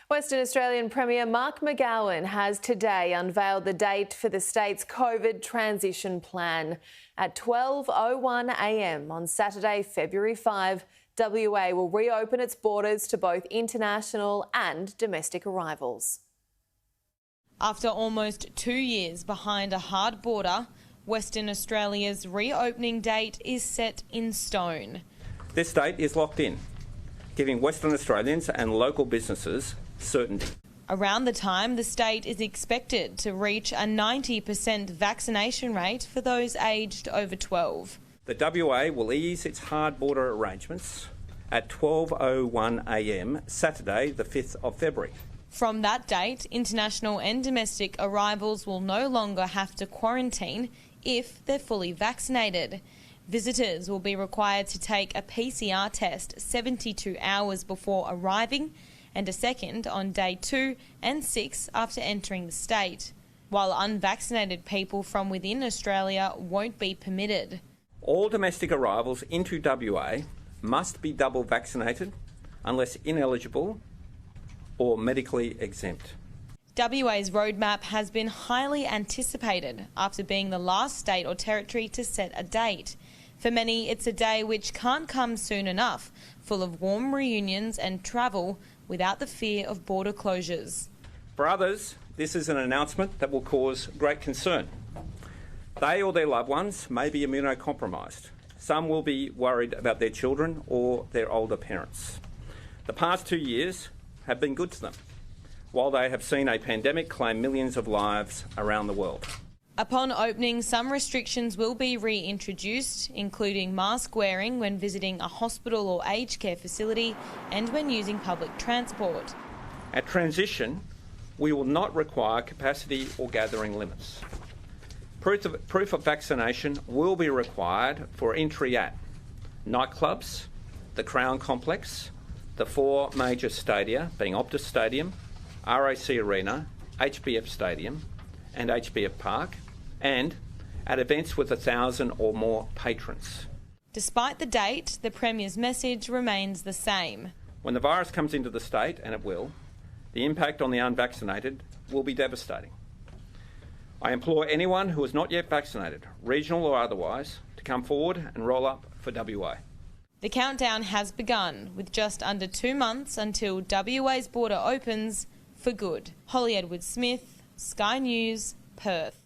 Western Australian Premier Mark McGowan has today unveiled the date for the state's COVID transition plan. At 12:01 a.m. on Saturday, February 5, WA will reopen its borders to both international and domestic arrivals. After almost 2 years behind a hard border, Western Australia's reopening date is set in stone. This date is locked in, giving Western Australians and local businesses certainty. Around the time, the state is expected to reach a 90% vaccination rate for those aged over 12. The WA will ease its hard border arrangements at 12:01 a.m. Saturday, the 5th of February. From that date, international and domestic arrivals will no longer have to quarantine if they're fully vaccinated. Visitors will be required to take a PCR test 72 hours before arriving and a second on day 2 and 6 after entering the state, while unvaccinated people from within Australia won't be permitted. All domestic arrivals into WA must be double vaccinated unless ineligible or medically exempt. WA's roadmap has been highly anticipated after being the last state or territory to set a date. For many, it's a day which can't come soon enough, full of warm reunions and travel without the fear of border closures. For others, this is an announcement that will cause great concern. They or their loved ones may be immunocompromised. Some will be worried about their children or their older parents. The past 2 years have been good to them, while they have seen a pandemic claim millions of lives around the world. Upon opening, some restrictions will be reintroduced, including mask wearing when visiting a hospital or aged care facility and when using public transport. At transition, we will not require capacity or gathering limits. Proof of vaccination will be required for entry at nightclubs, the Crown Complex, the 4 major stadia being Optus Stadium, RAC Arena, HBF Stadium and HBF Park, and at events with 1,000 or more patrons. Despite the date, the Premier's message remains the same. When the virus comes into the state, and it will, the impact on the unvaccinated will be devastating. I implore anyone who is not yet vaccinated, regional or otherwise, to come forward and roll up for WA. The countdown has begun, with just under 2 months until WA's border opens for good. Holly Edwards-Smith, Sky News, Perth.